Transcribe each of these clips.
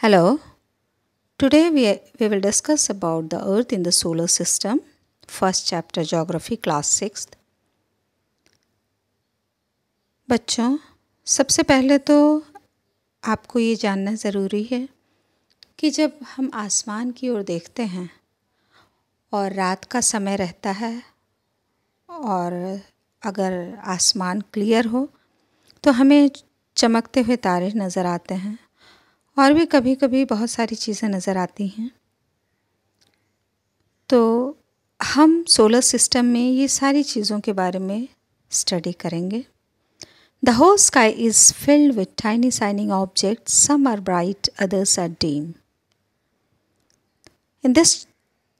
Hello. Today we will discuss about the Earth in the solar system. First chapter Geography class 6th. बच्चों, सबसे पहले तो आपको ये जानना ज़रूरी है कि जब हम आसमान की ओर देखते हैं और रात का समय रहता है और अगर आसमान क्लियर हो तो हमें चमकते हुए तारे नज़र आते हैं और भी कभी कभी बहुत सारी चीज़ें नज़र आती हैं। तो हम सोलर सिस्टम में ये सारी चीज़ों के बारे में स्टडी करेंगे। The whole sky is filled with tiny shining objects. Some are bright, others are dim. In this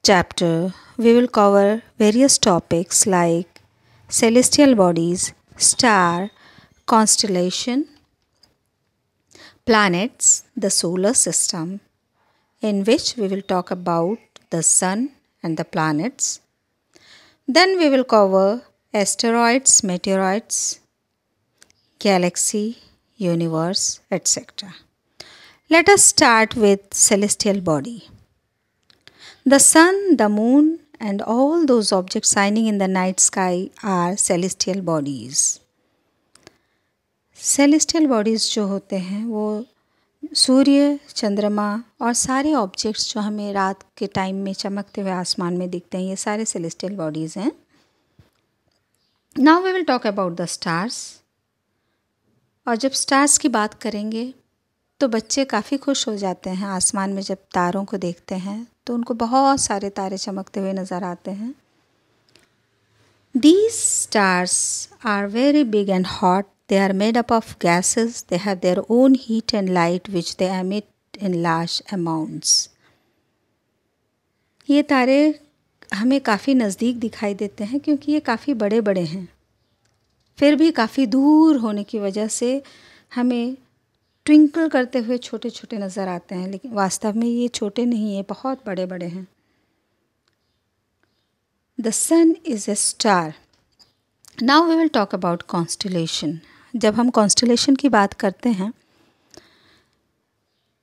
chapter, we will cover various topics like celestial bodies, star, constellation, planets, the solar system, in which we will talk about the sun and the planets. Then we will cover asteroids, meteoroids, galaxy, universe, etc. Let us start with celestial body. The sun, the moon, and all those objects shining in the night sky are celestial bodies. Celestial bodies जो होते हैं वो सूर्य, चंद्रमा और सारे objects जो हमें रात के टाइम में चमकते हुए आसमान में दिखते हैं, ये सारे celestial bodies हैं. Now we will talk about the stars. और जब स्टार्स की बात करेंगे तो बच्चे काफ़ी खुश हो जाते हैं। आसमान में जब तारों को देखते हैं तो उनको बहुत सारे तारे चमकते हुए नज़र आते हैं। These stars are very big and hot. They are made up of gases. They have their own heat and light which they emit in large amounts. ये तारे हमें काफ़ी नज़दीक दिखाई देते हैं क्योंकि ये काफ़ी बड़े बड़े हैं, फिर भी काफ़ी दूर होने की वजह से हमें ट्विंकल करते हुए छोटे छोटे नज़र आते हैं, लेकिन वास्तव में ये छोटे नहीं, ये बहुत बड़े बड़े हैं. The sun is a star. Now we will talk about constellation. जब हम कॉन्स्टलेशन की बात करते हैं,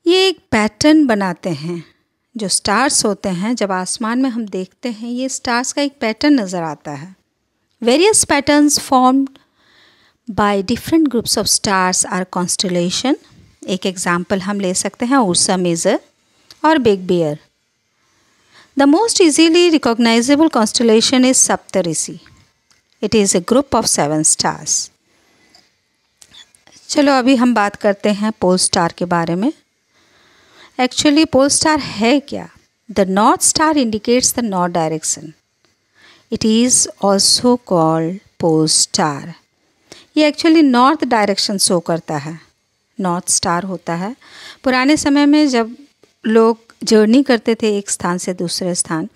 ये एक पैटर्न बनाते हैं. जो स्टार्स होते हैं जब आसमान में हम देखते हैं, ये स्टार्स का एक पैटर्न नज़र आता है. Various patterns formed by different groups of stars are constellation. एक एग्जाम्पल हम ले सकते हैं उर्सा मेजर और big bear. The most easily recognizable constellation is Saptarisi. It is a group of 7 stars. चलो अभी हम बात करते हैं पोल स्टार के बारे में. एक्चुअली पोल स्टार है क्या? The North Star indicates the north direction. It is also called pole star. ये एक्चुअली नॉर्थ डायरेक्शन शो करता है. नॉर्थ स्टार होता है. पुराने समय में जब लोग जर्नी करते थे एक स्थान से दूसरे स्थान,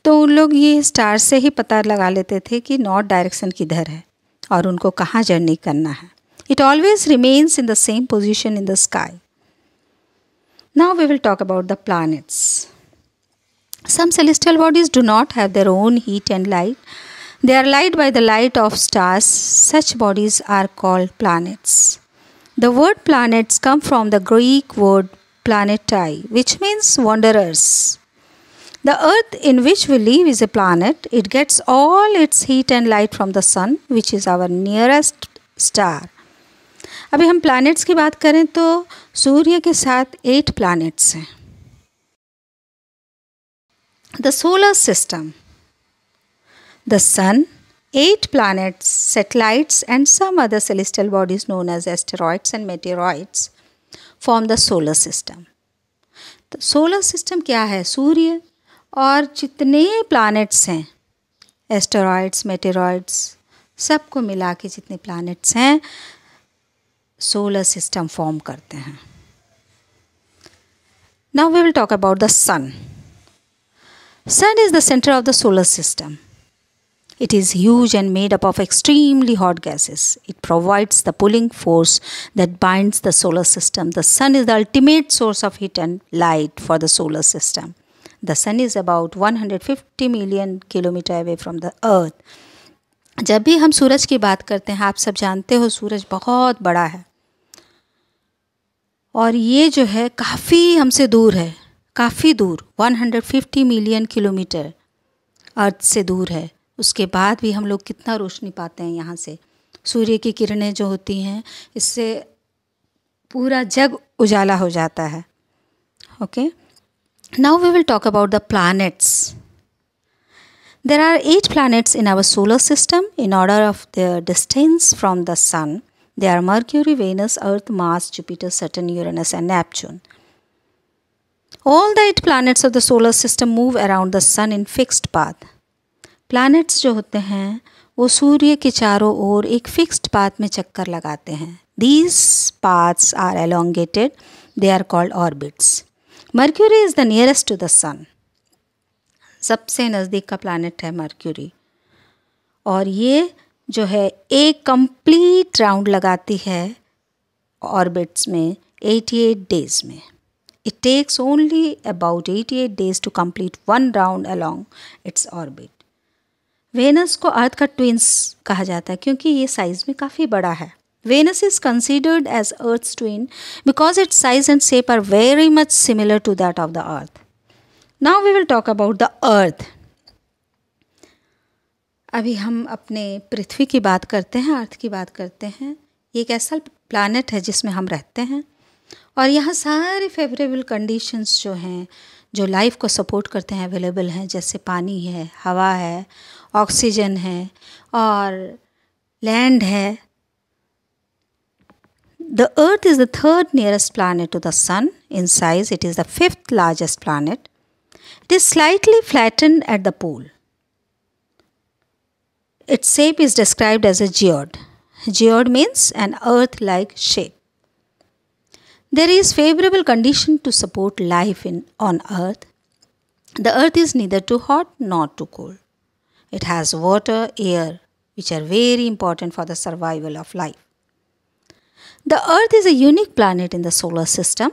तो उन लोग ये स्टार से ही पता लगा लेते थे कि नॉर्थ डायरेक्शन किधर है और उनको कहाँ जर्नी करना है. It always remains in the same position in the sky. Now we will talk about the planets. Some celestial bodies do not have their own heat and light. They are light by the light of stars. Such bodies are called planets. The word planets come from the Greek word planetai, which means wanderers. The earth in which we live is a planet. It gets all its heat and light from the sun, which is our nearest star. अभी हम planets की बात करें तो सूर्य के साथ 8 planets हैं. The solar system. The sun, 8 planets, satellites and some other celestial bodies known as asteroids and meteoroids form the solar system. तो solar system क्या है? सूर्य और जितने planets हैं, asteroids, meteoroids, सबको मिला के जितने planets हैं, solar system form करते हैं. Now we will talk about the sun. Sun is the center of the solar system. It is huge and made up of extremely hot gases. It provides the pulling force that binds the solar system. The sun is the ultimate source of heat and light for the solar system. The sun is about 150 million kilometers away from the earth. जब भी हम सूरज की बात करते हैं, आप सब जानते हो सूरज बहुत बड़ा है और ये जो है काफ़ी हमसे दूर है, काफ़ी दूर, 150 मिलियन किलोमीटर अर्थ से दूर है। उसके बाद भी हम लोग कितना रोशनी पाते हैं यहाँ से। सूर्य की किरणें जो होती हैं, इससे पूरा जग उजाला हो जाता है। Okay, now we will talk about the planets. There are 8 planets in our solar system in order of their distance from the Sun. They are Mercury, Venus, Earth, Mars, Jupiter, Saturn, Uranus and Neptune. All the 8 planets of the solar system move around the Sun in fixed path. Planets जो होते हैं वो सूर्य के चारों ओर एक fixed path में चक्कर लगाते हैं. These paths are elongated. They are called orbits. Mercury is the nearest to the Sun. सबसे नज़दीक का प्लैनेट है मर्क्यूरी, और ये जो है एक कंप्लीट राउंड लगाती है ऑर्बिट्स में 88 डेज में. It takes only about 88 days to complete one round along its orbit. Venus को अर्थ का ट्विंस कहा जाता है क्योंकि ये साइज़ में काफ़ी बड़ा है. Venus is considered as Earth's twin because its size and shape are very much similar to that of the Earth. Now we will talk about the Earth. अभी हम अपने पृथ्वी की बात करते हैं, अर्थ की बात करते हैं. ये एक ऐसा प्लैनेट है जिसमें हम रहते हैं और यहाँ सारे फेवरेबल कंडीशंस जो हैं, जो लाइफ को सपोर्ट करते हैं, अवेलेबल हैं. जैसे पानी है, हवा है, ऑक्सीजन है और लैंड है. The Earth is the third nearest planet to the Sun. In size, it is the fifth largest planet. It is slightly flattened at the pole. Its shape is described as a geode. Geode means an earth-like shape. There is favorable condition to support life on Earth. The Earth is neither too hot nor too cold. It has water, air, which are very important for the survival of life. The Earth is a unique planet in the solar system.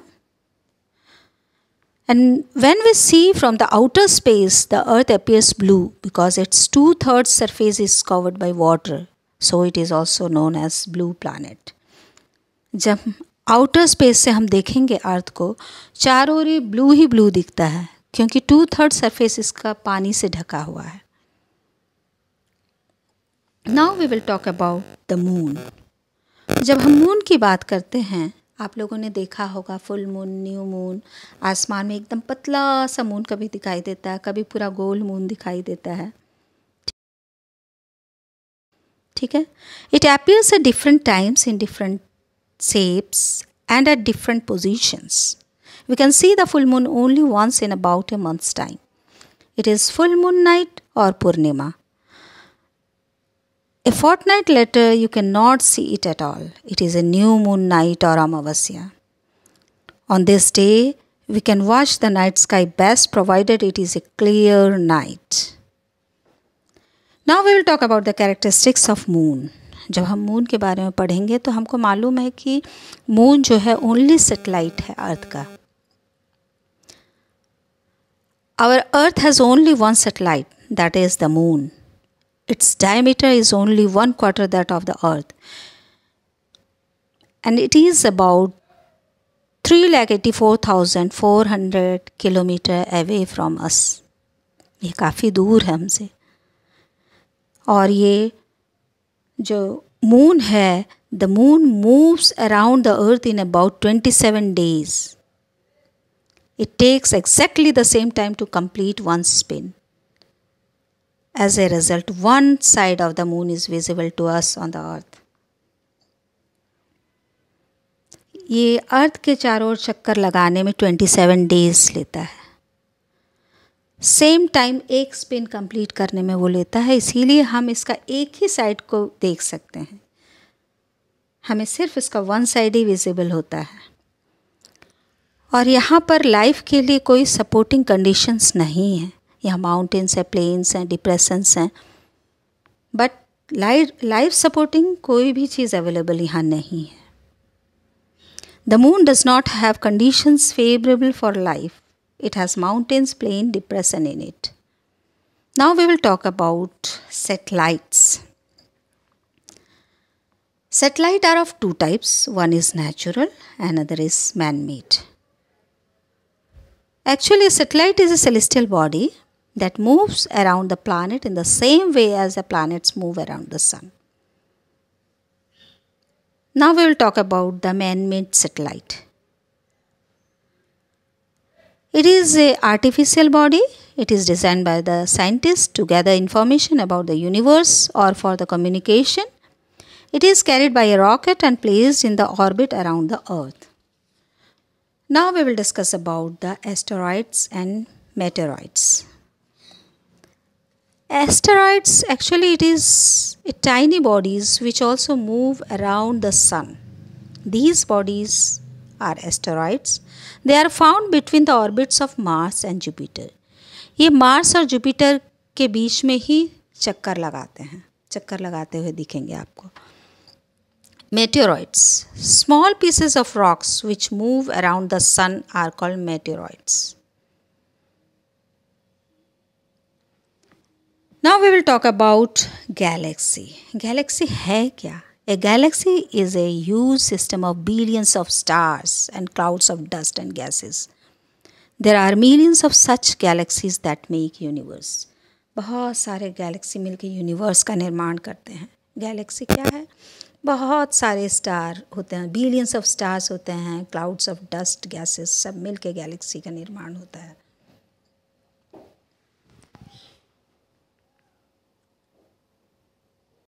And when we see from the outer space, the Earth appears blue because its 2/3 surface is covered by water. So it is also known as blue planet. जब outer space से हम देखेंगे अर्थ को, चारों ओर blue ही blue दिखता है क्योंकि 2/3 surface इसका पानी से ढका हुआ है. Now we will talk about the moon. जब हम मून की बात करते हैं, आप लोगों ने देखा होगा फुल मून, न्यू मून, आसमान में एकदम पतला सा मून कभी दिखाई देता है, कभी पूरा गोल मून दिखाई देता है. ठीक है. It appears at different times in different shapes and at different positions. We can see the full moon only once in about a month's time. It is full moon night or Purnima. A fortnight later, you cannot see it at all. It is a new moon night or Amavasya. On this day, we can watch the night sky best provided it is a clear night. Now we will talk about the characteristics of moon. जब हम moon के बारे में पढ़ेंगे तो हमको मालूम है कि मून जो है ओनली सैटेलाइट है अर्थ का. Our earth has only one satellite, that is the moon. Its diameter is only 1/4 that of the earth and it is about 3,84,400 kilometre away from us. ये काफ़ी दूर है हमसे. और ये जो मून है, the moon moves around the earth in about 27 days. It takes exactly the same time to complete one spin. As a result, one side of the moon is visible to us on the earth. ये अर्थ के चारों ओर चक्कर लगाने में 27 days लेता है. Same time एक spin complete करने में वो लेता है, इसीलिए हम इसका एक ही साइड को देख सकते हैं. हमें सिर्फ इसका वन साइड ही विजिबल होता है. और यहाँ पर लाइफ के लिए कोई सपोर्टिंग कंडीशंस नहीं है. यहाँ माउंटेन्स हैं, प्लेन्स हैं, डिप्रेशंस हैं, बट लाइफ सपोर्टिंग कोई भी चीज़ अवेलेबल यहाँ नहीं है. The moon does not have conditions favourable for life. It has mountains, plain, depression in it. Now we will talk about satellites. Satellite are of two types. One is natural, another is man-made. Actually, a satellite is a celestial body that moves around the planet in the same way as the planets move around the sun. Now we will talk about the man-made satellite. It is an artificial body. It is designed by the scientists to gather information about the universe or for the communication. It is carried by a rocket and placed in the orbit around the Earth. Now we will discuss about the asteroids and meteoroids. Asteroids, actually it is tiny bodies which also move around the sun. These bodies are asteroids. They are found between the orbits of Mars and Jupiter. ये Mars और Jupiter के बीच में ही चक्कर लगाते हुए दिखेंगे आपको. Meteoroids. Small pieces of rocks which move around the sun are called meteoroids. Now we will talk about galaxy. Galaxy है क्या? A galaxy is a huge system of billions of stars and clouds of dust and gases. There are millions of such galaxies that make universe. बहुत सारे Galaxy मिलकर universe का निर्माण करते हैं. Galaxy क्या है? बहुत सारे स्टार होते हैं, बिलियंस ऑफ स्टार्स होते हैं, क्लाउड्स ऑफ डस्ट गैसेस सब मिल के गैलेक्सी का निर्माण होता है.